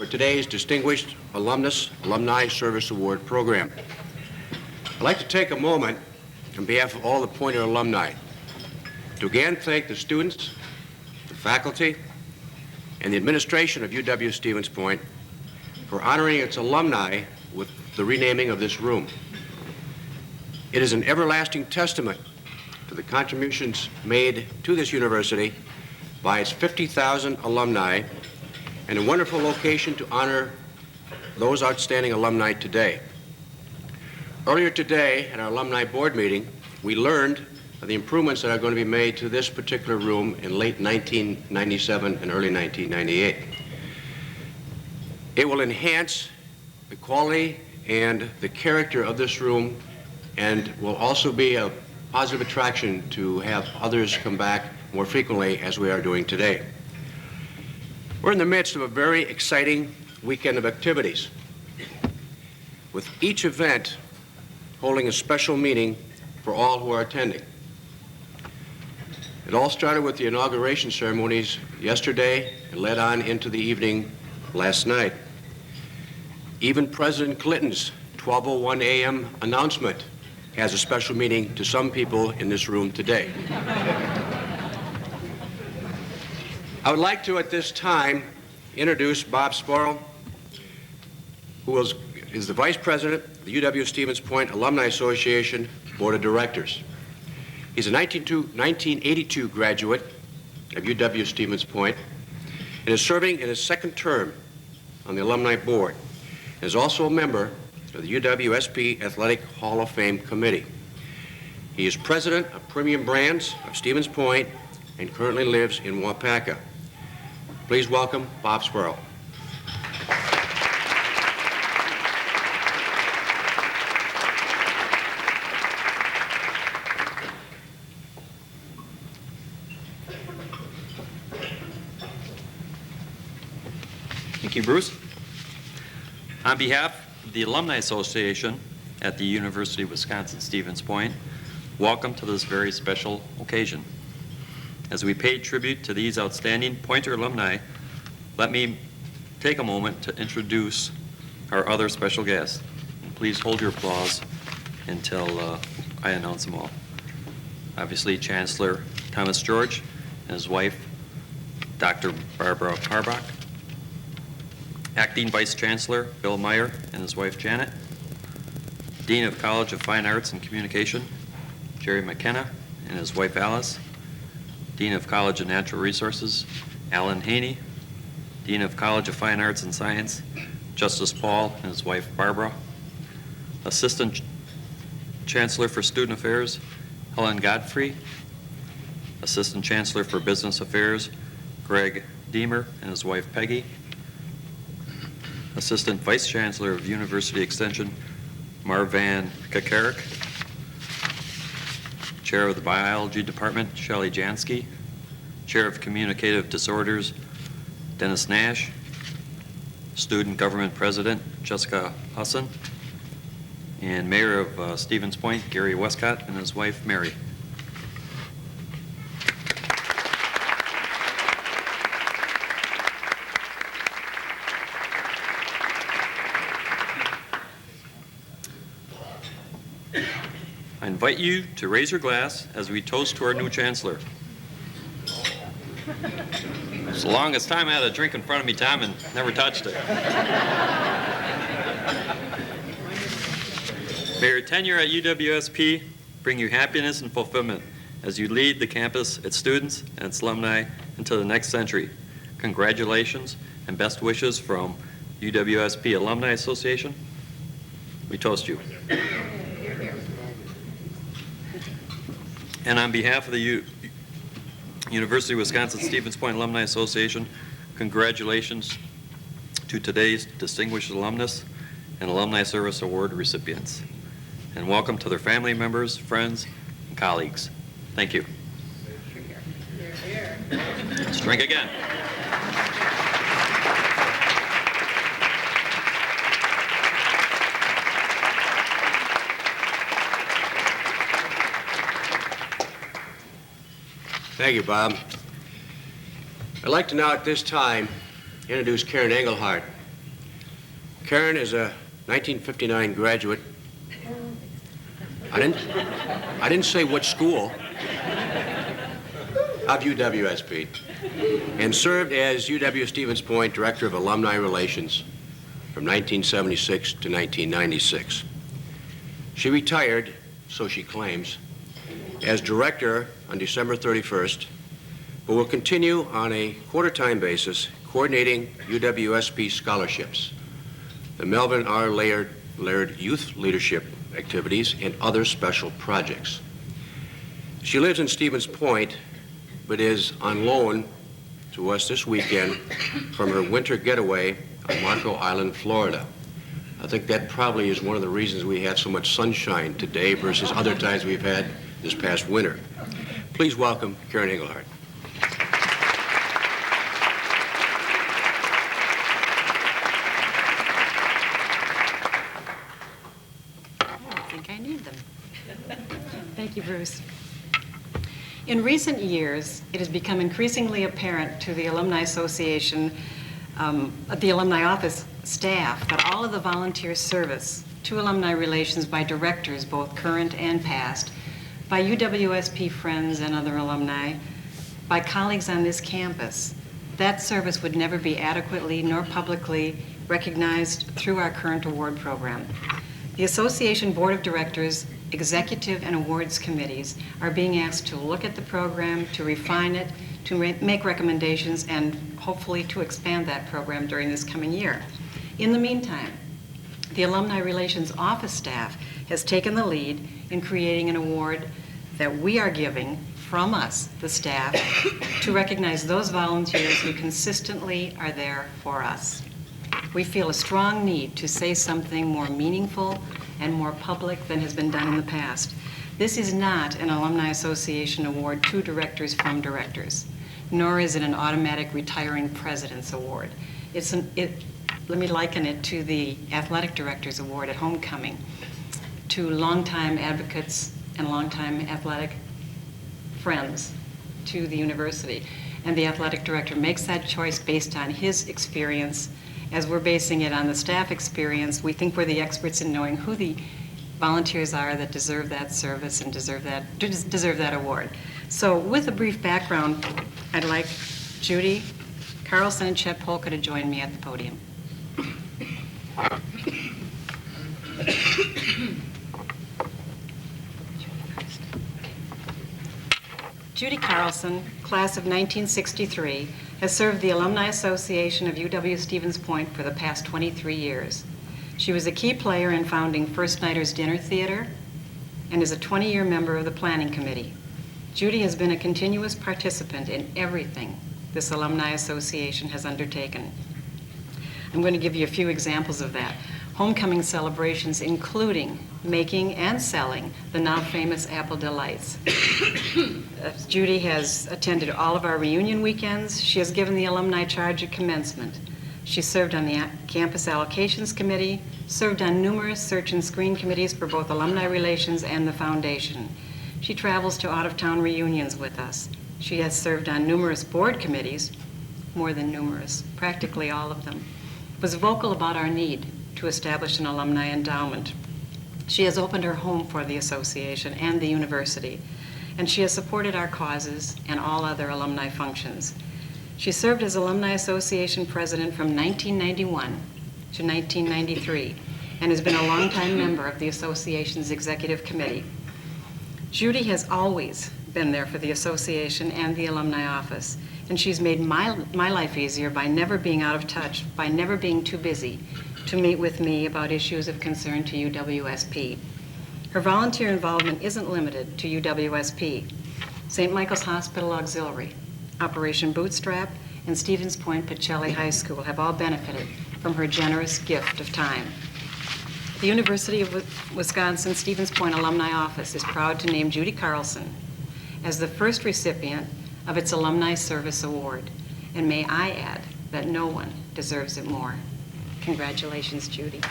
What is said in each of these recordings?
for today's Distinguished Alumni Service Award program. I'd like to take a moment on behalf of all the Poynter alumni to again thank the students, the faculty, and the administration of UW-Stevens Point for honoring its alumni with the renaming of this room. It is an everlasting testament to the contributions made to this university by its 50,000 alumni and a wonderful location to honor those outstanding alumni today. Earlier today at our alumni board meeting, we learned of the improvements that are going to be made to this particular room in late 1997 and early 1998. It will enhance the quality and the character of this room and will also be a positive attraction to have others come back more frequently as we are doing today. We're in the midst of a very exciting weekend of activities, with each event holding a special meaning for all who are attending. It all started with the inauguration ceremonies yesterday and led on into the evening last night. Even President Clinton's 12:01 a.m. announcement has a special meaning to some people in this room today. I would like to, at this time, introduce Bob Sporl, who is the Vice President of the UW-Stevens Point Alumni Association Board of Directors. He's a 1982 graduate of UW-Stevens Point and is serving in his second term on the Alumni Board and is also a member of the UW-SP Athletic Hall of Fame Committee. He is President of Premium Brands of Stevens Point and currently lives in Waupaca. Please welcome Bob Sporl. Thank you, Bruce. On behalf of the Alumni Association at the University of Wisconsin-Stevens Point, welcome to this very special occasion. As we pay tribute to these outstanding Poynter alumni, let me take a moment to introduce our other special guests. Please hold your applause until I announce them all. Obviously, Chancellor Thomas George and his wife, Dr. Barbara Harbach. Acting Vice Chancellor Bill Meyer and his wife Janet. Dean of College of Fine Arts and Communication, Jerry McKenna and his wife Alice. Dean of College of Natural Resources, Alan Haney. Dean of College of Fine Arts and Science, Justice Paul and his wife Barbara. Assistant Chancellor for Student Affairs, Helen Godfrey. Assistant Chancellor for Business Affairs, Greg Deemer and his wife Peggy. Assistant Vice Chancellor of University Extension, Marvan Kakarik. Chair of the Biology Department, Shelley Jansky. Chair of Communicative Disorders, Dennis Nash. Student Government President, Jessica Husson. And Mayor of Stevens Point, Gary Westcott, and his wife, Mary. I invite you to raise your glass as we toast to our new Chancellor. It's the longest time I had a drink in front of me, Tom, and never touched it. May your tenure at UWSP bring you happiness and fulfillment as you lead the campus, its students, and its alumni into the next century. Congratulations and best wishes from UWSP Alumni Association. We toast you. And on behalf of the University of Wisconsin-Stevens Point Alumni Association, congratulations to today's distinguished alumnus and Alumni Service Award recipients. And welcome to their family members, friends, and colleagues. Thank you. Let's drink again. Thank you, Bob. I'd like to now at this time introduce Karen Engelhardt, Karen is a 1959 graduate. I didn't say what school. Of UWSP, and served as UW Stevens Point Director of Alumni Relations from 1976 to 1996. She retired, so she claims, as director on December 31st, but will continue on a quarter-time basis coordinating UWSP scholarships, the Melvin R. Laird Youth Leadership activities, and other special projects. She lives in Stevens Point, but is on loan to us this weekend from her winter getaway on Marco Island, Florida. I think that probably is one of the reasons we have so much sunshine today versus other times we've had this past winter. Please welcome Karen Engelhardt. I don't think I need them. Thank you, Bruce. In recent years, it has become increasingly apparent to the Alumni Association, the Alumni Office staff, that all of the volunteer service to alumni relations by directors, both current and past, by UWSP friends and other alumni, by colleagues on this campus, that service would never be adequately nor publicly recognized through our current award program. The Association Board of Directors, Executive and Awards Committees are being asked to look at the program, to refine it, to make recommendations, and hopefully to expand that program during this coming year. In the meantime, the Alumni Relations Office staff has taken the lead in creating an award that we are giving from us, the staff, to recognize those volunteers who consistently are there for us. We feel a strong need to say something more meaningful and more public than has been done in the past. This is not an Alumni Association award to directors from directors, nor is it an automatic retiring president's award. Let me liken it to the Athletic Directors Award at Homecoming, to longtime advocates and longtime athletic friends to the university. And the athletic director makes that choice based on his experience. As we're basing it on the staff experience, we think we're the experts in knowing who the volunteers are that deserve that service and deserve that award. So with a brief background, I'd like Judy Carlson and Chet Polka to join me at the podium. Judy Carlson, class of 1963, has served the Alumni Association of UW-Stevens Point for the past 23 years. She was a key player in founding First Nighters Dinner Theater and is a 20-year member of the Planning Committee. Judy has been a continuous participant in everything this Alumni Association has undertaken. I'm going to give you a few examples of that. Homecoming celebrations, including making and selling the now famous Apple Delights. Judy has attended all of our reunion weekends. She has given the alumni charge at commencement. She served on the Campus Allocations Committee, served on numerous search and screen committees for both Alumni Relations and the Foundation. She travels to out-of-town reunions with us. She has served on numerous board committees, more than numerous, practically all of them, was vocal about our need to establish an alumni endowment. She has opened her home for the association and the university, and she has supported our causes and all other alumni functions. She served as Alumni Association president from 1991 to 1993 and has been a longtime member of the association's executive committee. Judy has always been there for the association and the alumni office, and she's made my life easier by never being out of touch, by never being too busy to meet with me about issues of concern to UWSP. Her volunteer involvement isn't limited to UWSP. St. Michael's Hospital Auxiliary, Operation Bootstrap, and Stevens Point Pacelli High School have all benefited from her generous gift of time. The University of Wisconsin Stevens Point Alumni Office is proud to name Judy Carlson as the first recipient of its Alumni Service Award. And may I add that no one deserves it more. Congratulations, Judy.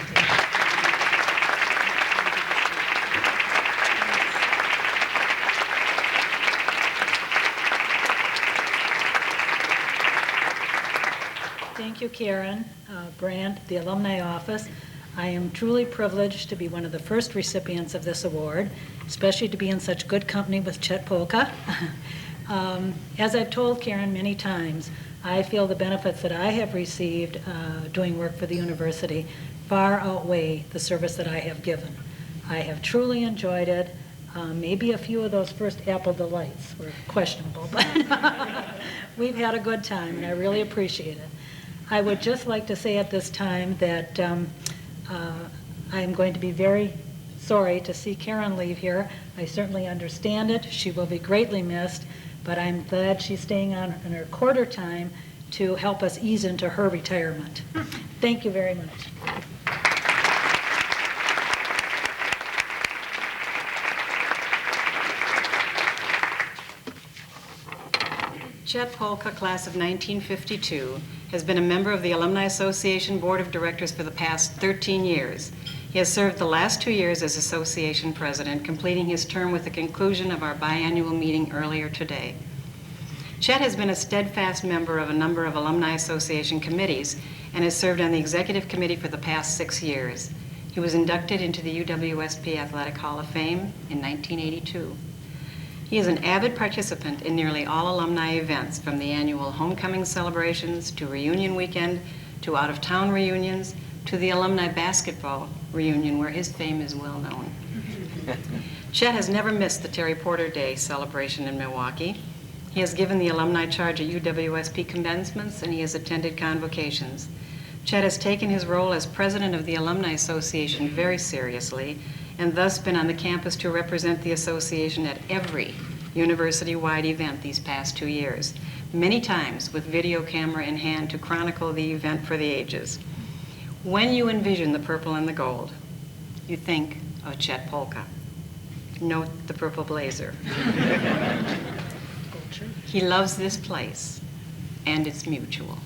Thank Thank you, Karen, Brandt, the Alumni Office. I am truly privileged to be one of the first recipients of this award, especially to be in such good company with Chet Polka. As I've told Karen many times, I feel the benefits that I have received doing work for the university far outweigh the service that I have given. I have truly enjoyed it. Maybe a few of those first apple delights were questionable, but we've had a good time, and I really appreciate it. I would just like to say at this time that I am going to be very sorry to see Karen leave here. I certainly understand it. She will be greatly missed, but I'm glad she's staying on in her quarter time to help us ease into her retirement. Thank you very much. Chet Polka, class of 1952, has been a member of the Alumni Association Board of Directors for the past 13 years. He has served the last 2 years as association president, completing his term with the conclusion of our biannual meeting earlier today. Chet has been a steadfast member of a number of Alumni Association committees and has served on the executive committee for the past 6 years. He was inducted into the UWSP Athletic Hall of Fame in 1982. He is an avid participant in nearly all alumni events, from the annual homecoming celebrations to reunion weekend to out-of-town reunions to the alumni basketball reunion where his fame is well known. Chet has never missed the Terry Porter Day celebration in Milwaukee. He has given the alumni charge at UWSP commencements, and he has attended convocations. Chet has taken his role as president of the Alumni Association very seriously, and thus been on the campus to represent the association at every university-wide event these past 2 years, many times with video camera in hand to chronicle the event for the ages. When you envision the purple and the gold, you think of Chet Polka. Note the purple blazer. He loves this place, and it's mutual.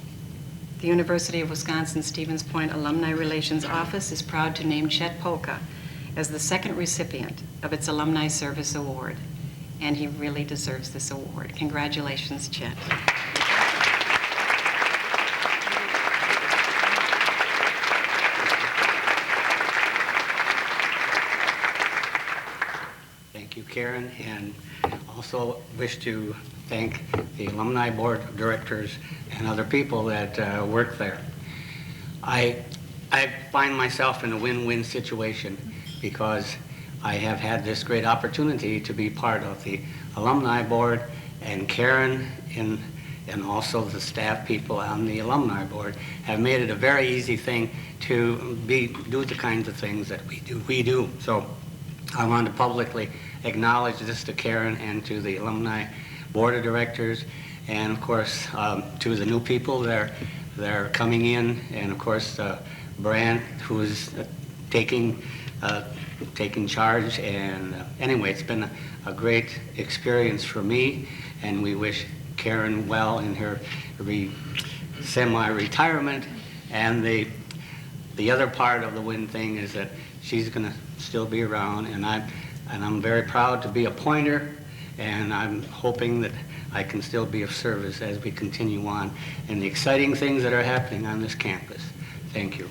The University of Wisconsin-Stevens Point Alumni Relations Office is proud to name Chet Polka as the second recipient of its Alumni Service Award, and he really deserves this award. Congratulations, Chet. Thank you, Karen, and also wish to thank the Alumni Board of Directors and other people that work there. I find myself in a win-win situation because I have had this great opportunity to be part of the Alumni Board, and Karen and also the staff people on the Alumni Board have made it a very easy thing to do the kinds of things that we do. So I want to publicly acknowledge this to Karen and to the Alumni Board of Directors, and of course to the new people that are coming in, and of course Brandt, who is taking charge. And anyway, it's been a great experience for me, and we wish Karen well in her semi-retirement. And the other part of the win thing is that she's going to still be around, and I'm very proud to be a pointer, and I'm hoping that I can still be of service as we continue on in the exciting things that are happening on this campus. Thank you.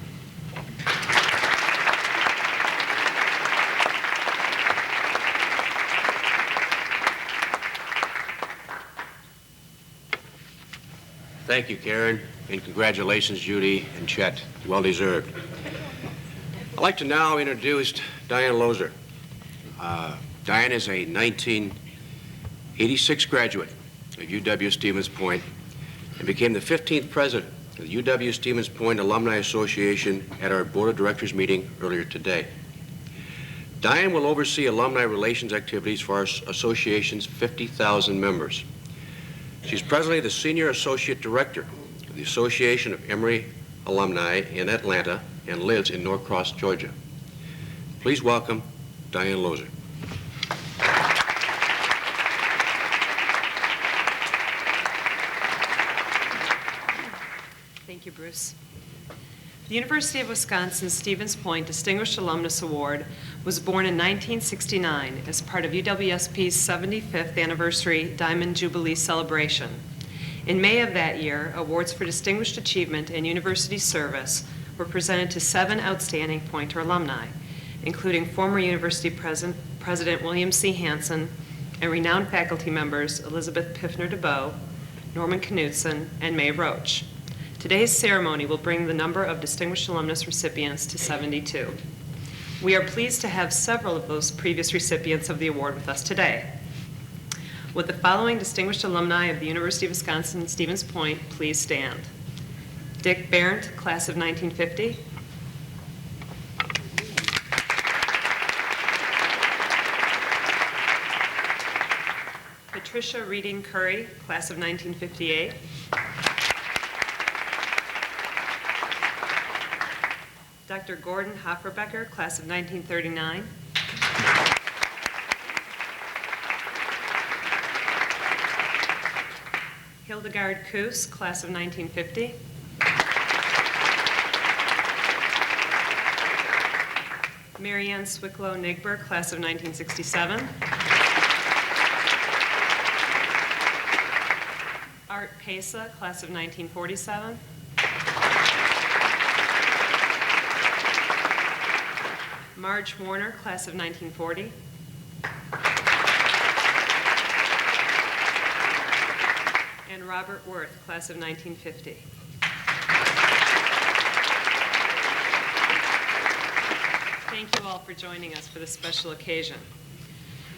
Thank you, Karen, and congratulations, Judy and Chet. Well deserved. I'd like to now introduce Diane Lozer. Diane is a 1986 graduate of UW-Stevens Point and became the 15th president of the UW-Stevens Point Alumni Association at our Board of Directors meeting earlier today. Diane will oversee alumni relations activities for our association's 50,000 members. She's presently the Senior Associate Director of the Association of Emory Alumni in Atlanta and lives in Norcross, Georgia. Please welcome Diane Lozer. Thank you, Bruce. The University of Wisconsin-Stevens Point Distinguished Alumnus Award was born in 1969 as part of UWSP's 75th anniversary Diamond Jubilee celebration. In May of that year, awards for distinguished achievement and university service were presented to 7 outstanding Poynter alumni, including former university President William C. Hansen and renowned faculty members Elizabeth Piffner-DeBow, Norman Knutson, and Mae Roach. Today's ceremony will bring the number of distinguished alumnus recipients to 72. We are pleased to have several of those previous recipients of the award with us today. Would the following distinguished alumni of the University of Wisconsin-Stevens Point please stand? Dick Barrett, class of 1950. Patricia Reading Curry, class of 1958. Dr. Gordon Hofferbecker, class of 1939. Hildegard Koos, class of 1950. Marianne Swicklow Nigber, class of 1967. Art Pesa, class of 1947. Marge Warner, class of 1940. And Robert Worth, class of 1950. Thank you all for joining us for this special occasion.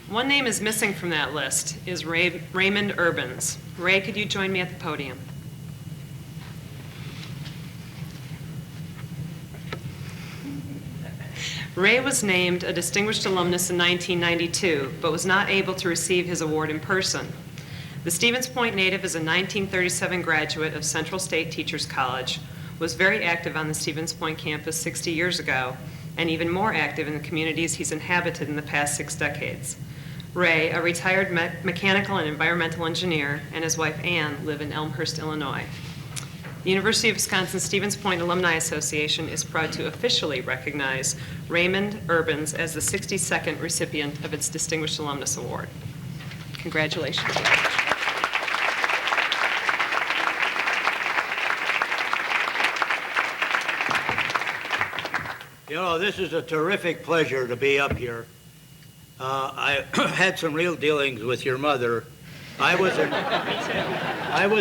One name is missing from that list is Raymond Urbans. Ray, could you join me at the podium? Ray was named a distinguished alumnus in 1992, but was not able to receive his award in person. The Stevens Point native is a 1937 graduate of Central State Teachers College, was very active on the Stevens Point campus 60 years ago, and even more active in the communities he's inhabited in the past 6 decades. Ray, a retired mechanical and environmental engineer, and his wife Ann live in Elmhurst, Illinois. The University of Wisconsin-Stevens Point Alumni Association is proud to officially recognize Raymond Urbans as the 62nd recipient of its Distinguished Alumnus Award. Congratulations. You know, this is a terrific pleasure to be up here. I had some real dealings with your mother. I was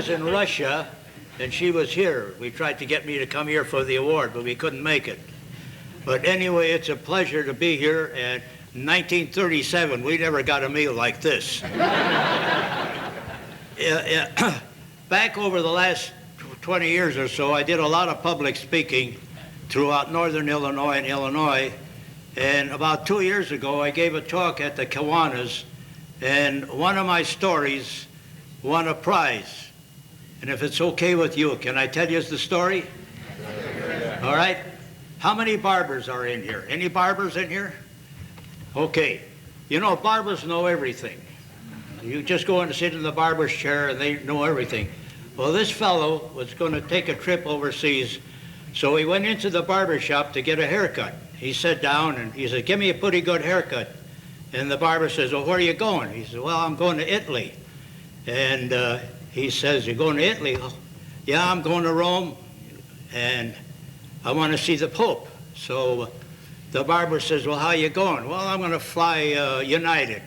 in Russia, and she was here. We tried to get me to come here for the award, but we couldn't make it. But anyway, it's a pleasure to be here. And in 1937, we never got a meal like this. Back over the last 20 years or so, I did a lot of public speaking throughout northern Illinois and Illinois. And about 2 years ago, I gave a talk at the Kiwanis, and one of my stories won a prize. And if it's okay with you, can I tell you the story? All right. How many barbers are in here? Any barbers in here? Okay. You know, barbers know everything. You just go in and sit in the barber's chair, and they know everything. Well, this fellow was going to take a trip overseas, so he went into the barber shop to get a haircut. He sat down and he said, "Give me a pretty good haircut." And the barber says, "Well, where are you going?" He said, "Well, I'm going to Italy." And he says, "You're going to Italy?" "Oh, yeah, I'm going to Rome, and I want to see the Pope." So the barber says, "Well, how are you going?" "Well, I'm going to fly United."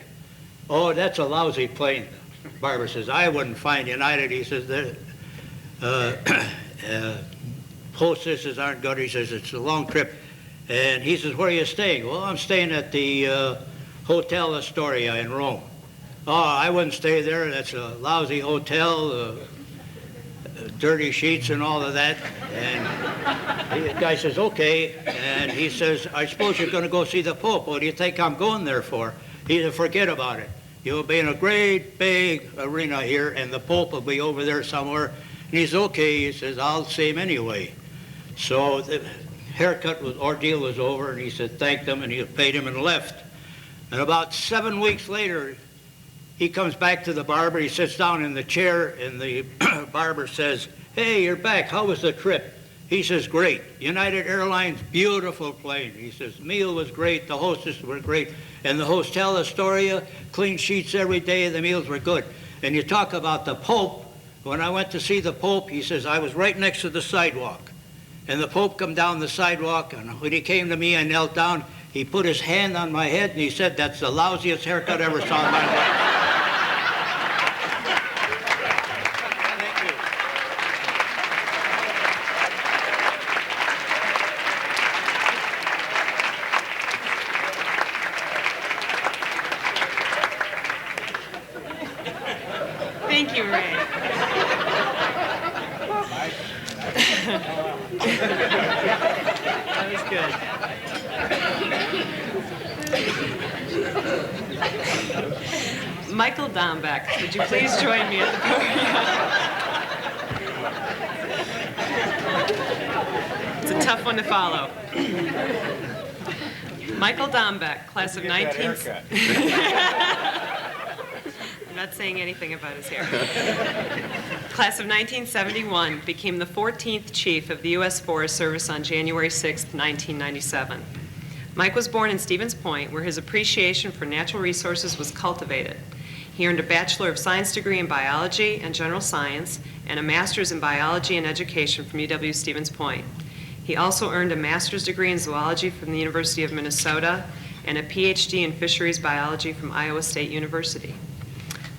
"Oh, that's a lousy plane." The barber says, "I wouldn't find United." He says, hostesses aren't good. He says, "It's a long trip." And he says, "Where are you staying?" "Well, I'm staying at the Hotel Astoria in Rome." "Oh, I wouldn't stay there. That's a lousy hotel, dirty sheets and all of that." And the guy says, "Okay." And he says, "I suppose you're going to go see the Pope. What do you think I'm going there for?" He said, "Forget about it. You'll be in a great big arena here, and the Pope will be over there somewhere." And he says, "Okay." He says, "I'll see him anyway." So the haircut ordeal was over, and he said, thanked them, and he paid him and left. And about 7 weeks later, he comes back to the barber. He sits down in the chair, and the barber says, "Hey, you're back. How was the trip?" He says, "Great. United Airlines, beautiful plane." He says, "Meal was great. The hostess were great. And the Hotel Astoria, clean sheets every day. The meals were good." And you talk about the Pope. When I went to see the Pope, he says, I was right next to the sidewalk. And the Pope come down the sidewalk, and when he came to me, I knelt down. He put his hand on my head, and he said, that's the lousiest haircut I ever saw in my life. Thank you. Thank you, Ray. That was good. Michael Dombeck, would you please join me at the podium? It's a tough one to follow. Michael Dombeck, class of 19... I'm not saying anything about his hair. Class of 1971, became the 14th Chief of the U.S. Forest Service on January 6, 1997. Mike was born in Stevens Point, where his appreciation for natural resources was cultivated. He earned a Bachelor of Science degree in Biology and General Science and a Master's in Biology and Education from UW-Stevens Point. He also earned a Master's degree in Zoology from the University of Minnesota and a PhD in Fisheries Biology from Iowa State University.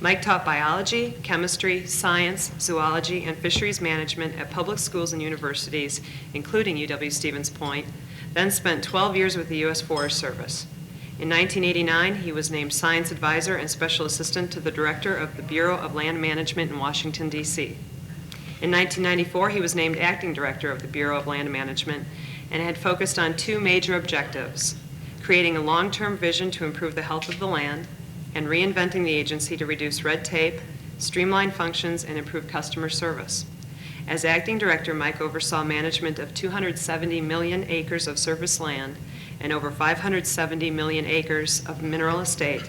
Mike taught biology, chemistry, science, zoology, and fisheries management at public schools and universities, including UW-Stevens Point, then spent 12 years with the U.S. Forest Service. In 1989, he was named Science Advisor and Special Assistant to the Director of the Bureau of Land Management in Washington, D.C. In 1994, he was named Acting Director of the Bureau of Land Management and had focused on two major objectives: creating a long-term vision to improve the health of the land and reinventing the agency to reduce red tape, streamline functions, and improve customer service. As acting director, Mike oversaw management of 270 million acres of surface land and over 570 million acres of mineral estate,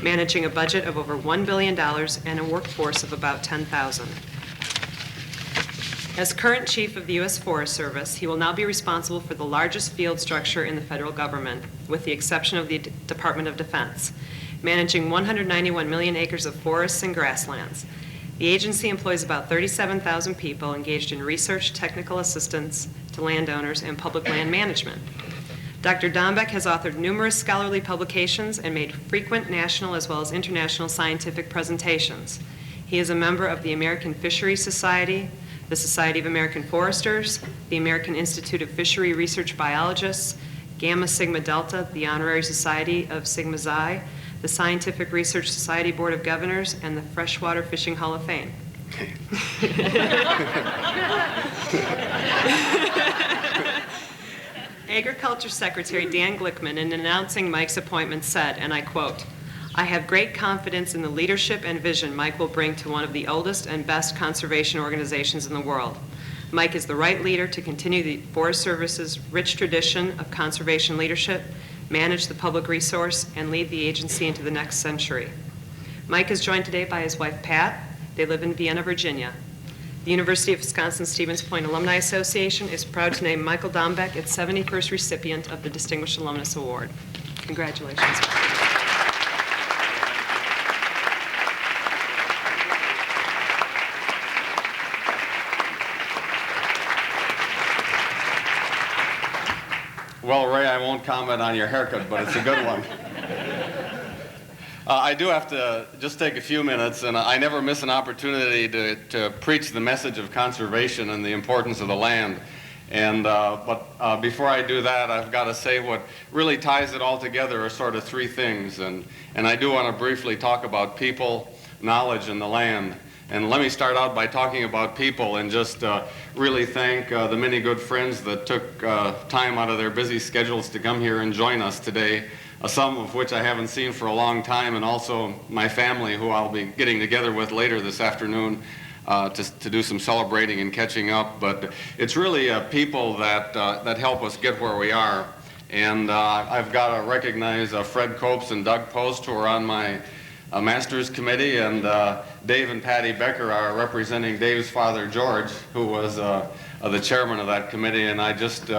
managing a budget of over $1 billion and a workforce of about 10,000. As current Chief of the U.S. Forest Service, he will now be responsible for the largest field structure in the federal government, with the exception of the Department of Defense, managing 191 million acres of forests and grasslands. The agency employs about 37,000 people engaged in research, technical assistance to landowners, and public land management. Dr. Dombeck has authored numerous scholarly publications and made frequent national as well as international scientific presentations. He is a member of the American Fisheries Society, the Society of American Foresters, the American Institute of Fishery Research Biologists, Gamma Sigma Delta, the Honorary Society of Sigma Xi, the Scientific Research Society Board of Governors, and the Freshwater Fishing Hall of Fame. Agriculture Secretary Dan Glickman, in announcing Mike's appointment, said, and I quote, "I have great confidence in the leadership and vision Mike will bring to one of the oldest and best conservation organizations in the world. Mike is the right leader to continue the Forest Service's rich tradition of conservation leadership, manage the public resource, and lead the agency into the next century." Mike is joined today by his wife, Pat. They live in Vienna, Virginia. The University of Wisconsin-Stevens Point Alumni Association is proud to name Michael Dombeck its 71st recipient of the Distinguished Alumnus Award. Congratulations. Well, Ray, I won't comment on your haircut, but it's a good one. I do have to just take a few minutes, and I never miss an opportunity to preach the message of conservation and the importance of the land. But before I do that, I've got to say what really ties it all together are sort of three things. And I do want to briefly talk about people, knowledge, and the land. And let me start out by talking about people and just really thank the many good friends that took time out of their busy schedules to come here and join us today, some of which I haven't seen for a long time, and also my family, who I'll be getting together with later this afternoon to do some celebrating and catching up. But it's really people that help us get where we are. And I've got to recognize Fred Copes and Doug Post, who are on my Master's Committee, and Dave and Patty Becker are representing Dave's father, George, who was the chairman of that committee. And I just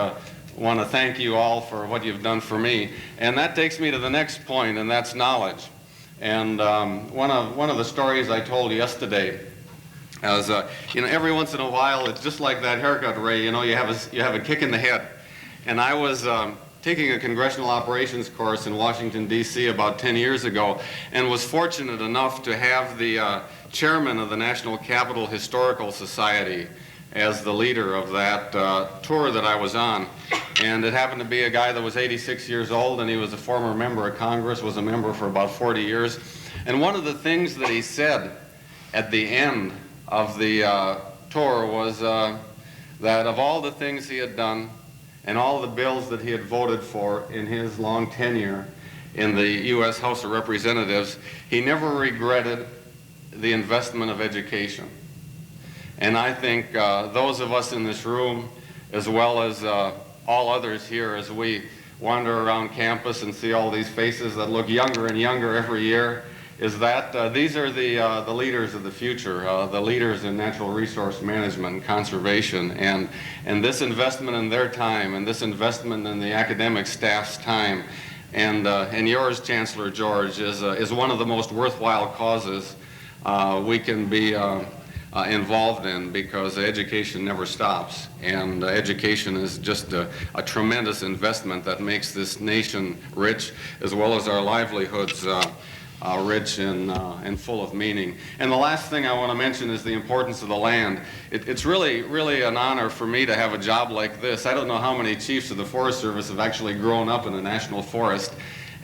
want to thank you all for what you've done for me. And that takes me to the next point, and that's knowledge. And one of the stories I told yesterday As every once in a while, it's just like that haircut, Ray. You have a kick in the head. And I was taking a congressional operations course in Washington, D.C. about 10 years ago, and was fortunate enough to have the chairman of the National Capital Historical Society as the leader of that tour that I was on. And it happened to be a guy that was 86 years old, and he was a former member of Congress, was a member for about 40 years. And one of the things that he said at the end of the tour was that of all the things he had done and all the bills that he had voted for in his long tenure in the U.S. House of Representatives, he never regretted the investment of education. And I think those of us in this room, as well as all others here, as we wander around campus and see all these faces that look younger and younger every year, is that these are the leaders of the future, the leaders in natural resource management and conservation, and this investment in their time and this investment in the academic staff's time and yours, Chancellor George, is one of the most worthwhile causes we can be involved in, because education never stops, and education is just a tremendous investment that makes this nation rich, as well as our livelihoods rich and full of meaning. And the last thing I want to mention is the importance of the land. It's really an honor for me to have a job like this. I don't know how many chiefs of the Forest Service have actually grown up in a national forest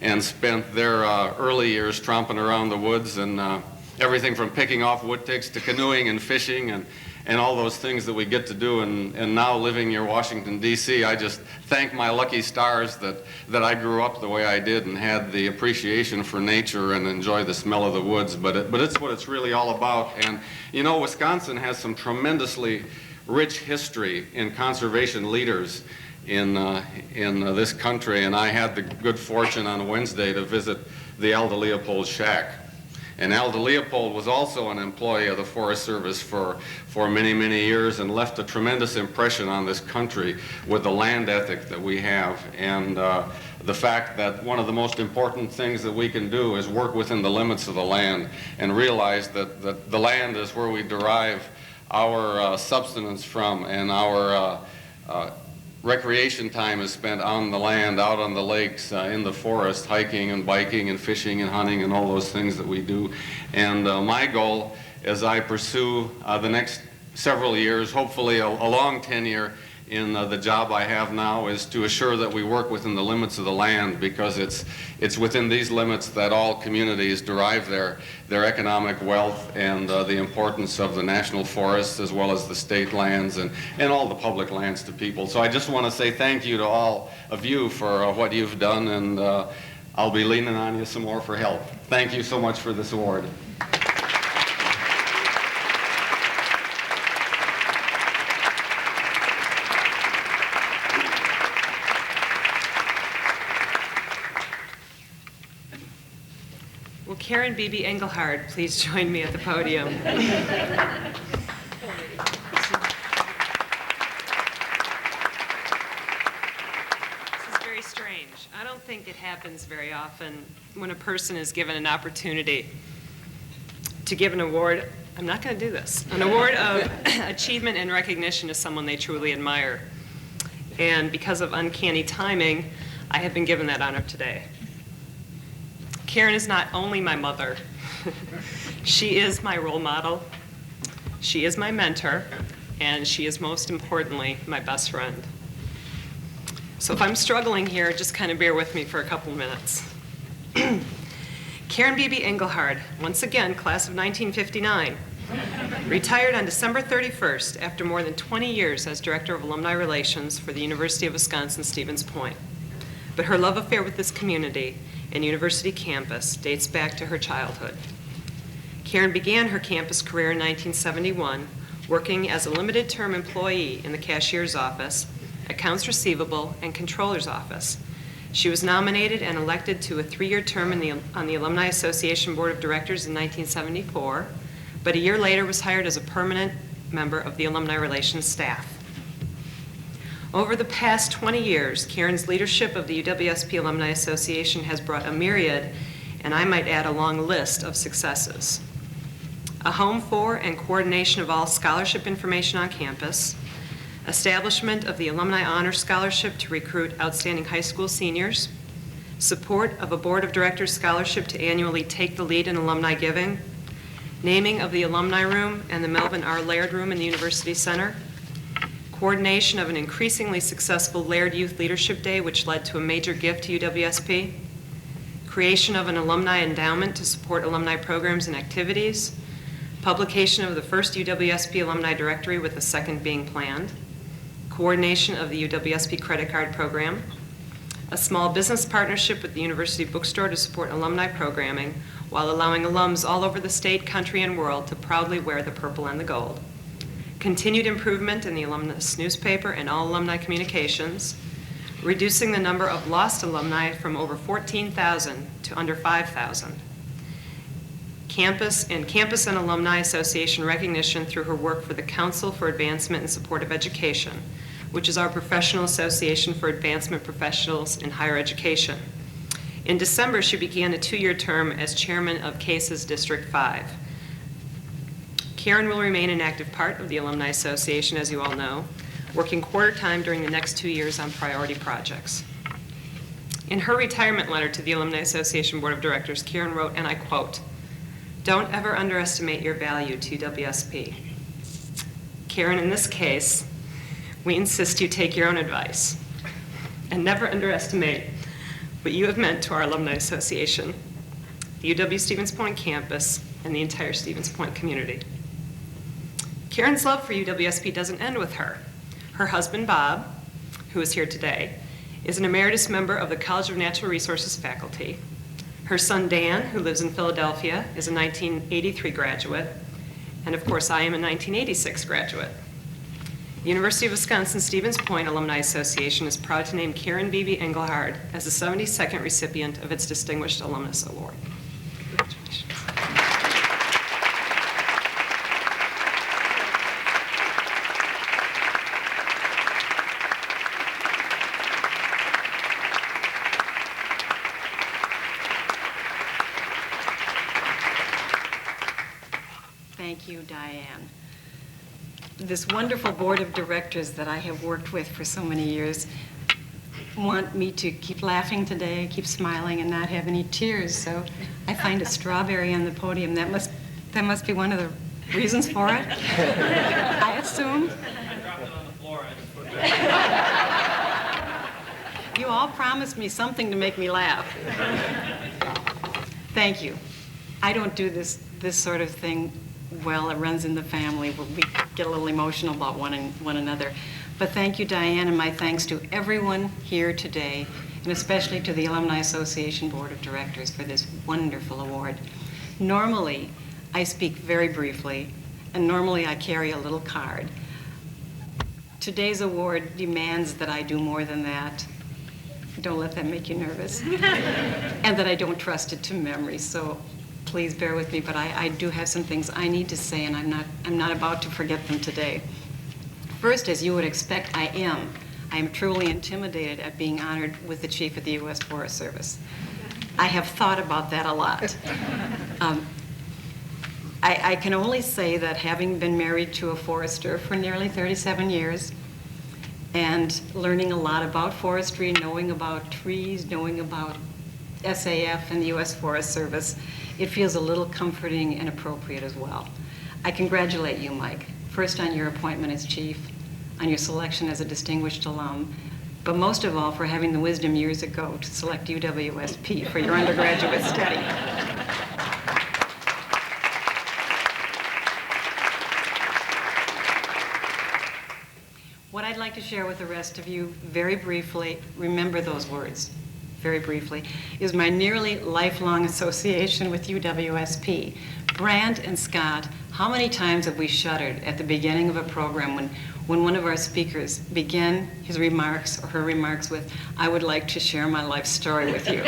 and spent their early years tromping around the woods and everything from picking off wood ticks to canoeing and fishing and all those things that we get to do. And now living near Washington, D.C., I just thank my lucky stars that I grew up the way I did and had the appreciation for nature and enjoy the smell of the woods. But it's what it's really all about. And, Wisconsin has some tremendously rich history in conservation leaders in this country. And I had the good fortune on Wednesday to visit the Alda Leopold Shack. And Alda Leopold was also an employee of the Forest Service for many, many years and left a tremendous impression on this country with the land ethic that we have and the fact that one of the most important things that we can do is work within the limits of the land and realize that the land is where we derive our subsistence from, and our recreation time is spent on the land, out on the lakes, in the forest, hiking and biking and fishing and hunting and all those things that we do. And my goal as I pursue the next several years, hopefully a long tenure in the job I have now, is to assure that we work within the limits of the land, because it's within these limits that all communities derive their economic wealth and the importance of the national forests as well as the state lands and all the public lands to people. So I just want to say thank you to all of you for what you've done, and I'll be leaning on you some more for help. Thank you so much for this award. Will Karen Beebe Engelhard please join me at the podium? I don't think it happens very often when a person is given an opportunity to give an award. I'm not going to do this. An award of achievement and recognition to someone they truly admire. And because of uncanny timing, I have been given that honor today. Karen is not only my mother, she is my role model, she is my mentor, and she is most importantly my best friend. So if I'm struggling here, just kind of bear with me for a couple minutes. Karen Beebe Engelhard, once again, class of 1959, retired on December 31st after more than 20 years as Director of Alumni Relations for the University of Wisconsin-Stevens Point. But her love affair with this community and university campus dates back to her childhood. Karen began her campus career in 1971, working as a limited-term employee in the cashier's office, accounts receivable, and controller's office. She was nominated and elected to a 3-year term on the Alumni Association Board of Directors in 1974, but a year later was hired as a permanent member of the Alumni Relations staff. Over the past 20 years, Karen's leadership of the UWSP Alumni Association has brought a myriad, and I might add a long list of successes. a home for and coordination of all scholarship information on campus, establishment of the Alumni Honor Scholarship to recruit outstanding high school seniors, support of a Board of Directors scholarship to annually take the lead in alumni giving, naming of the Alumni Room and the Melvin R. Laird Room in the University Center, coordination of an increasingly successful Laird Youth Leadership Day, which led to a major gift to UWSP, creation of an alumni endowment to support alumni programs and activities, publication of the first UWSP alumni directory with the second being planned, coordination of the UWSP credit card program, a small business partnership with the University Bookstore to support alumni programming while allowing alums all over the state, country, and world to proudly wear the purple and the gold, continued improvement in the Alumnus newspaper and all alumni communications, reducing the number of lost alumni from over 14,000 to under 5,000. Campus and Alumni Association recognition through her work for the Council for Advancement and Support of Education, which is our professional association for advancement professionals in higher education. In December, she began a 2-year term as chairman of CASES District 5. Karen will remain an active part of the Alumni Association, as you all know, working quarter-time during the next 2 years on priority projects. In her retirement letter to the Alumni Association Board of Directors, Karen wrote, and I quote, "Don't ever underestimate your value to UWSP." Karen, in this case, we insist you take your own advice and never underestimate what you have meant to our Alumni Association, the UW Stevens Point campus, and the entire Stevens Point community. Karen's love for UWSP doesn't end with her. Her husband, Bob, who is here today, is an emeritus member of the College of Natural Resources faculty. Her son, Dan, who lives in Philadelphia, is a 1983 graduate. And of course, I am a 1986 graduate. The University of Wisconsin Stevens Point Alumni Association is proud to name Karen Beebe Engelhard as the 72nd recipient of its Distinguished Alumnus Award. Congratulations. Thank you, Diane. This wonderful board of directors that I have worked with for so many years want me to keep laughing today, keep smiling, and not have any tears. So I find a strawberry on the podium. That must be one of the reasons for it, I assume. I dropped it on the floor. I just put it back. You all promised me something to make me laugh. Thank you. I don't do this sort of thing well. It runs in the family. We get a little emotional about one another. But thank you, Diane, and my thanks to everyone here today, and especially to the Alumni Association Board of Directors for this wonderful award. Normally, I speak very briefly, and normally I carry a little card. Today's award demands that I do more than that. Don't let that make you nervous. And that I don't trust it to memory, so please bear with me, but I do have some things I need to say, and I'm not about to forget them today. First, as you would expect, I am truly intimidated at being honored with the Chief of the U.S. Forest Service. I have thought about that a lot. I can only say that having been married to a forester for nearly 37 years and learning a lot about forestry, knowing about trees, knowing about SAF and the U.S. Forest Service, it feels a little comforting and appropriate as well. I congratulate you, Mike, first on your appointment as chief, on your selection as a distinguished alum, but most of all for having the wisdom years ago to select UWSP for your undergraduate study. What I'd like to share with the rest of you very briefly, remember those words, very briefly, is my nearly lifelong association with UWSP. Brant and Scott, how many times have we shuddered at the beginning of a program when one of our speakers began his remarks or her remarks with, "I would like to share my life story with you."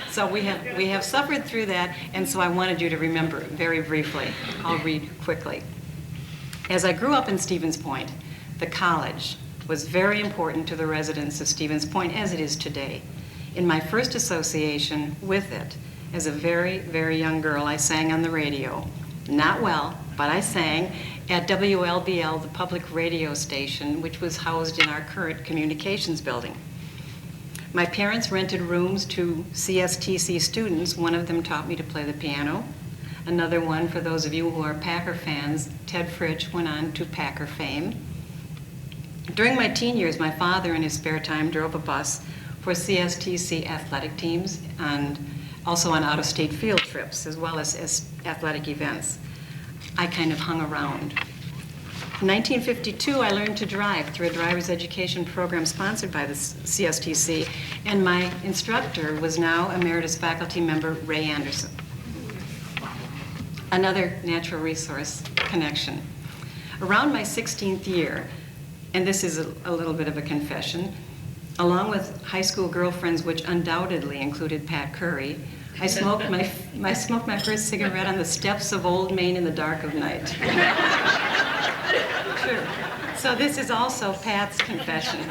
So we have suffered through that, and so I wanted you to remember very briefly. I'll read quickly. As I grew up in Stevens Point, the college was very important to the residents of Stevens Point, as it is today. In my first association with it, as a very, very young girl, I sang on the radio Not well, but I sang at WLBL, the public radio station, which was housed in our current communications building. My parents rented rooms to CSTC students. One of them taught me to play the piano. Another one, for those of you who are Packer fans, Ted Fritsch went on to Packer fame. During my teen years, my father in his spare time drove a bus for CSTC athletic teams and also on out-of-state field trips, as well as athletic events. I kind of hung around. In 1952, I learned to drive through a driver's education program sponsored by the CSTC, and my instructor was now emeritus faculty member Ray Anderson. Another natural resource connection. Around my 16th year, and this is a little bit of a confession, along with high school girlfriends, which undoubtedly included Pat Curry, I smoked my first cigarette on the steps of Old Main in the dark of night. True. So this is also Pat's confession.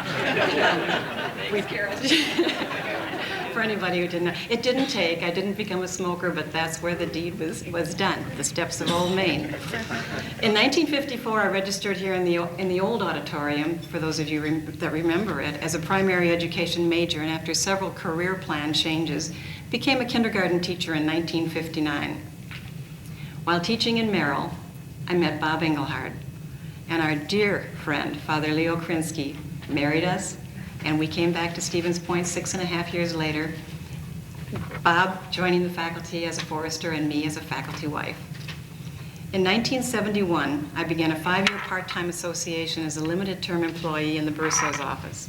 For anybody who didn't know. It didn't take. I didn't become a smoker, but that's where the deed was done, the steps of Old Main. In 1954, I registered here in the old auditorium, for those of you that remember it, as a primary education major, and after several career plan changes, became a kindergarten teacher in 1959. While teaching in Merrill, I met Bob Engelhard, and our dear friend, Father Leo Krinsky, married us, and we came back to Stevens Point 6.5 years later, Bob joining the faculty as a forester and me as a faculty wife. In 1971, I began a 5-year part-time association as a limited-term employee in the Bursow's office.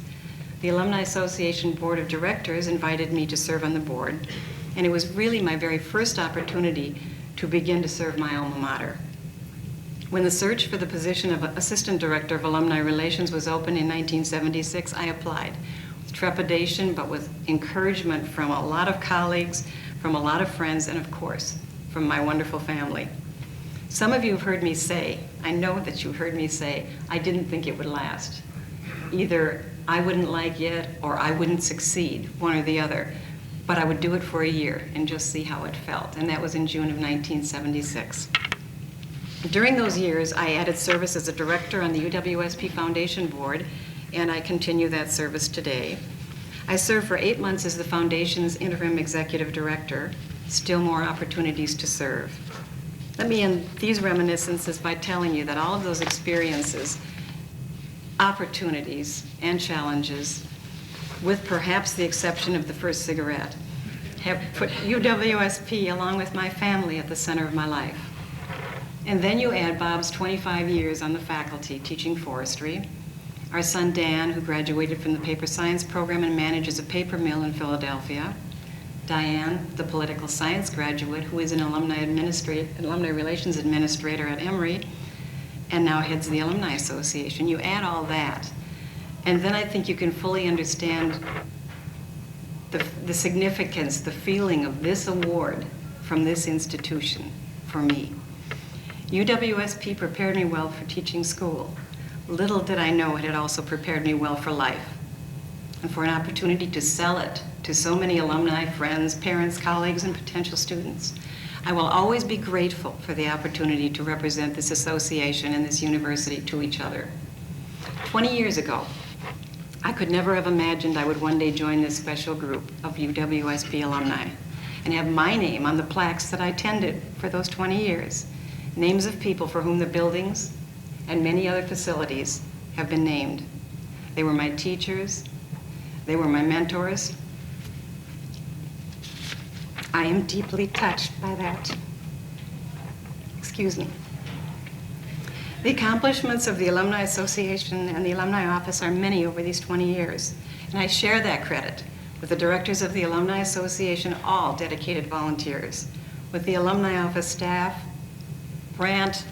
The Alumni Association Board of Directors invited me to serve on the board, and it was really my very first opportunity to begin to serve my alma mater. When the search for the position of Assistant Director of Alumni Relations was open in 1976, I applied with trepidation, but with encouragement from a lot of colleagues, from a lot of friends, and of course, from my wonderful family. Some of you have heard me say, I know that you've heard me say, I didn't think it would last. Either I wouldn't like it or I wouldn't succeed, one or the other. But I would do it for a year and just see how it felt. And that was in June of 1976. During those years, I added service as a director on the UWSP Foundation Board, and I continue that service today. I served for 8 months as the Foundation's interim executive director. Still more opportunities to serve. Let me end these reminiscences by telling you that all of those experiences, opportunities, and challenges, with perhaps the exception of the first cigarette, have put UWSP along with my family at the center of my life. And then you add Bob's 25 years on the faculty teaching forestry, our son Dan, who graduated from the paper science program and manages a paper mill in Philadelphia, Diane, the political science graduate, who is an alumni relations administrator at Emory, and now heads the Alumni Association. You add all that, and then I think you can fully understand the significance, the feeling of this award from this institution for me. UWSP prepared me well for teaching school. Little did I know it had also prepared me well for life, and for an opportunity to sell it to so many alumni, friends, parents, colleagues, and potential students. I will always be grateful for the opportunity to represent this association and this university to each other. 20 years ago, I could never have imagined I would one day join this special group of UWSP alumni and have my name on the plaques that I tended for those 20 years, names of people for whom the buildings and many other facilities have been named. They were my teachers, they were my mentors. I am deeply touched by that. Excuse me. The accomplishments of the Alumni Association and the Alumni Office are many over these 20 years, and I share that credit with the directors of the Alumni Association, all dedicated volunteers, with the Alumni Office staff, Brant,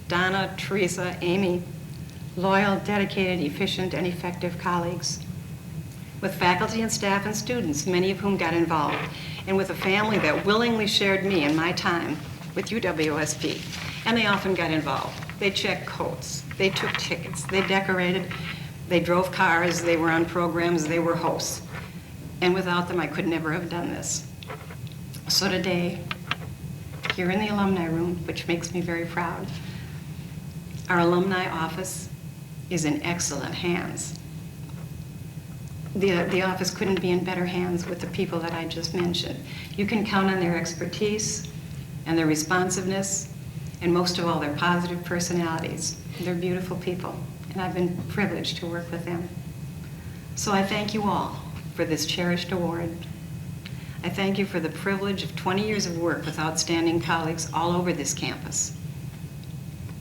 Donna, Teresa, Amy, loyal, dedicated, efficient, and effective colleagues, with faculty and staff and students, many of whom got involved, and with a family that willingly shared me and my time with UWSP. And they often got involved. They checked coats, they took tickets, they decorated, they drove cars, they were on programs, they were hosts. And without them, I could never have done this. So today, here in the alumni room, which makes me very proud. Our alumni office is in excellent hands. The office couldn't be in better hands with the people that I just mentioned. You can count on their expertise and their responsiveness, and most of all, their positive personalities. They're beautiful people, and I've been privileged to work with them. So I thank you all for this cherished award. I thank you for the privilege of 20 years of work with outstanding colleagues all over this campus,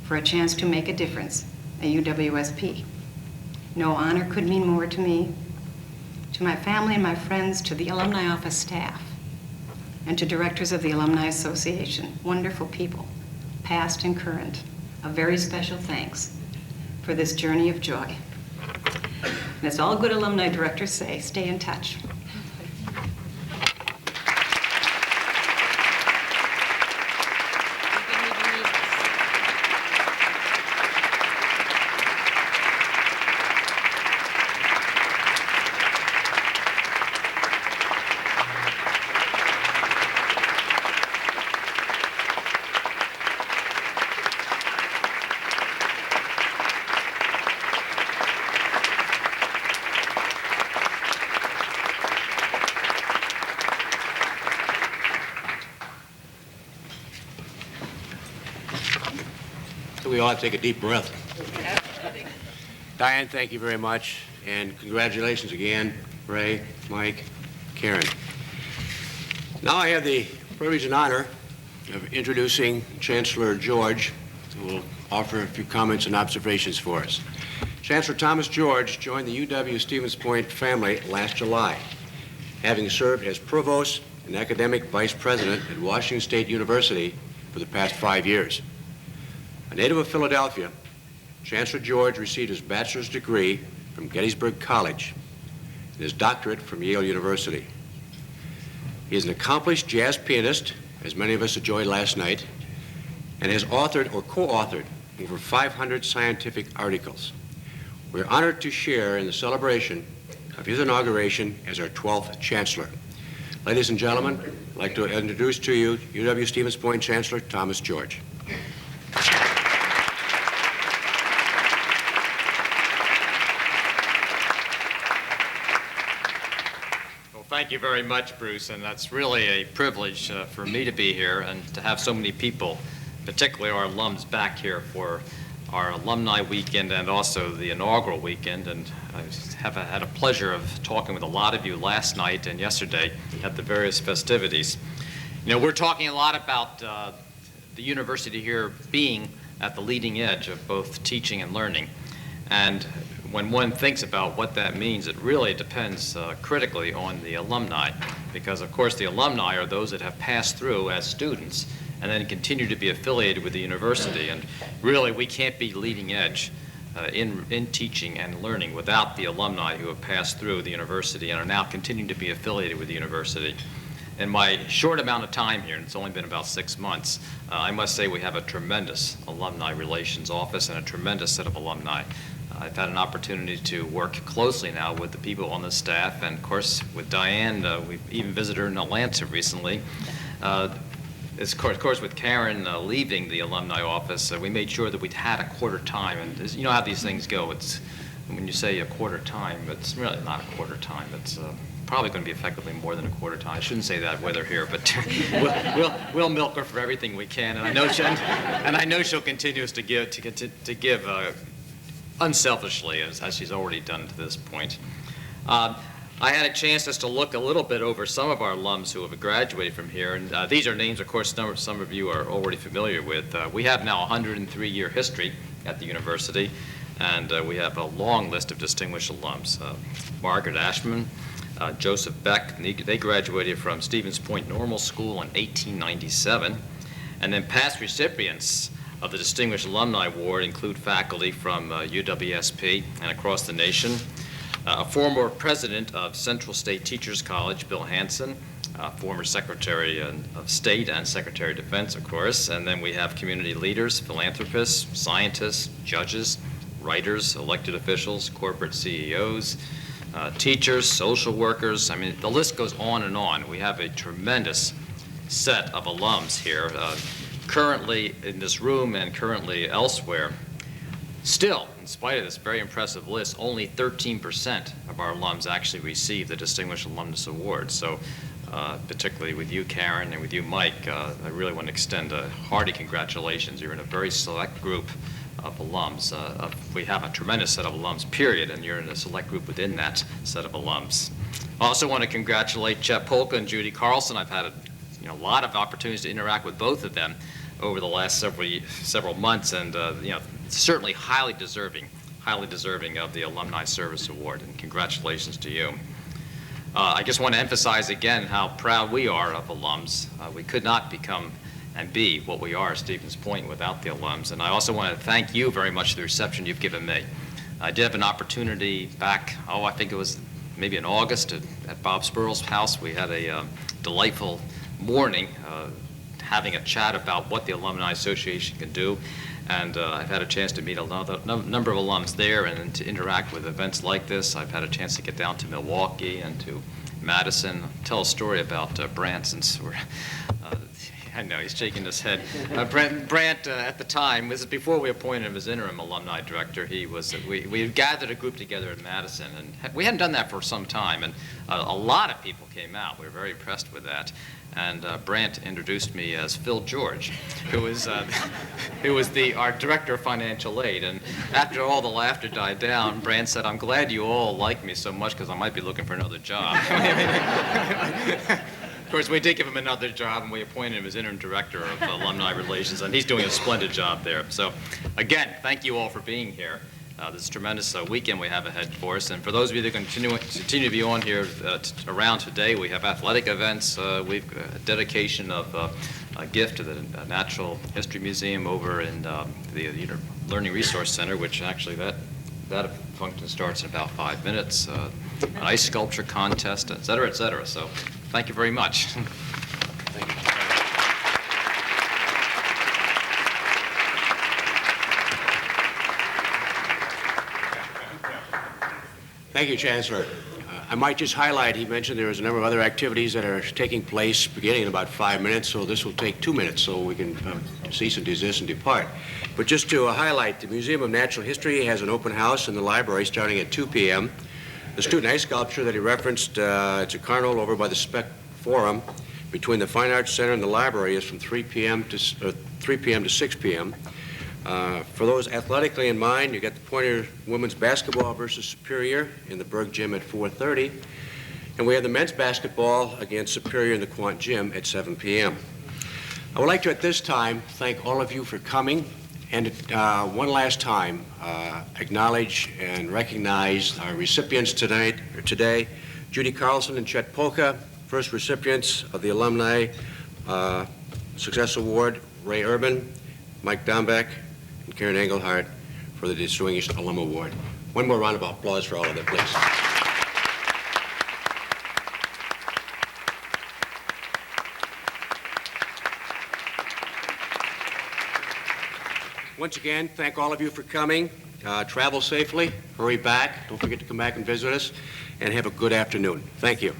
for a chance to make a difference at UWSP. No honor could mean more to me, to my family and my friends, to the alumni office staff, and to directors of the Alumni Association, wonderful people, past and current. A very special thanks for this journey of joy. And as all good alumni directors say, stay in touch. So we all have to take a deep breath. Diane, thank you very much, and congratulations again, Ray, Mike, Karen. Now I have the privilege and honor of introducing Chancellor George, who will offer a few comments and observations for us. Chancellor Thomas George joined the UW-Stevens Point family last July, having served as Provost and Academic Vice President at Washington State University for the past 5 years. A native of Philadelphia, Chancellor George received his bachelor's degree from Gettysburg College and his doctorate from Yale University. He is an accomplished jazz pianist, as many of us enjoyed last night, and has authored or co-authored over 500 scientific articles. We're honored to share in the celebration of his inauguration as our 12th Chancellor. Ladies and gentlemen, I'd like to introduce to you UW-Stevens Point Chancellor Thomas George. Thank you very much, Bruce, and that's really a privilege for me to be here and to have so many people, particularly our alums, back here for our alumni weekend and also the inaugural weekend. And I have had a pleasure of talking with a lot of you last night and yesterday at the various festivities. You know, we're talking a lot about the university here being at the leading edge of both teaching and learning. And when one thinks about what that means, it really depends critically on the alumni, because of course the alumni are those that have passed through as students and then continue to be affiliated with the university. And really we can't be leading edge in teaching and learning without the alumni who have passed through the university and are now continuing to be affiliated with the university. In my short amount of time here, and it's only been about 6 months, I must say we have a tremendous alumni relations office and a tremendous set of alumni. I've had an opportunity to work closely now with the people on the staff, and of course with Diane, we've even visited her in Atlanta recently. Of course with Karen leaving the alumni office, we made sure that we'd had a quarter time, and you know how these things go. It's when you say a quarter time, it's really not a quarter time. It's probably going to be effectively more than a quarter time. I shouldn't say that with her here, but we'll milk her for everything we can, and I know she'll continue to give unselfishly, as she's already done to this point. I had a chance just to look a little bit over some of our alums who have graduated from here, and these are names, of course, some of you are already familiar with. We have now a 103-year history at the university, and we have a long list of distinguished alums. Margaret Ashman, Joseph Beck, they graduated from Stevens Point Normal School in 1897, and then past recipients of the Distinguished Alumni Award include faculty from UWSP and across the nation. A former president of Central State Teachers College, Bill Hansen, former Secretary of State and Secretary of Defense, of course. And then we have community leaders, philanthropists, scientists, judges, writers, elected officials, corporate CEOs, teachers, social workers. I mean, the list goes on and on. We have a tremendous set of alums here, currently in this room and currently elsewhere. Still, in spite of this very impressive list, only 13% of our alums actually receive the Distinguished Alumnus Award. So particularly with you, Karen, and with you, Mike, I really want to extend a hearty congratulations. You're in a very select group of alums. We have a tremendous set of alums, period, and you're in a select group within that set of alums. I also want to congratulate Chet Polka and Judy Carlson. I've had a lot of opportunities to interact with both of them over the last several months, and certainly highly deserving of the Alumni Service Award, and congratulations to you. I just want to emphasize again how proud we are of alums. We could not become and be what we are at Stevens Point without the alums, and I also want to thank you very much for the reception you've given me. I did have an opportunity back, I think it was maybe in August at Bob Spurl's house. We had a delightful morning having a chat about what the Alumni Association can do. And I've had a chance to meet a number of alums there and to interact with events like this. I've had a chance to get down to Milwaukee and to Madison, tell a story about Brant, since we're, I know, he's shaking his head. Brant at the time, this is before we appointed him as interim alumni director, we gathered a group together in Madison, and we hadn't done that for some time, and a lot of people came out. We were very impressed with that. And Brant introduced me as Phil George, who was our director of financial aid. And after all the laughter died down, Brant said, "I'm glad you all like me so much because I might be looking for another job." Of course, we did give him another job, and we appointed him as interim director of alumni relations, and he's doing a splendid job there. So, again, thank you all for being here. This tremendous weekend we have ahead for us. And for those of you that continue to be on here around today, we have athletic events. We've a dedication of a gift to the Natural History Museum over in the Learning Resource Center, which actually that function starts in about 5 minutes. An ice sculpture contest, et cetera, et cetera. So thank you very much. Thank you. Thank you, Chancellor. I might just highlight, he mentioned there was a number of other activities that are taking place beginning in about 5 minutes, so this will take 2 minutes so we can cease and desist and depart. But just to highlight, the Museum of Natural History has an open house in the library starting at 2 p.m. The student ice sculpture that he referenced, it's a carnival over by the Spec Forum between the Fine Arts Center and the library, is from 3 p.m. to 6 p.m. For those athletically in mind, you got the Pointer women's basketball versus Superior in the Berg Gym at 4:30. And we have the men's basketball against Superior in the Quant Gym at 7 p.m. I would like to, at this time, thank all of you for coming, and one last time, acknowledge and recognize our recipients today, Judy Carlson and Chet Polka, first recipients of the Alumni Success Award, Ray Urban, Mike Dombeck, and Karen Engelhardt for the Distinguished Alum Award. One more round of applause for all of them, please. Once again, thank all of you for coming. Travel safely, hurry back, don't forget to come back and visit us, and have a good afternoon. Thank you.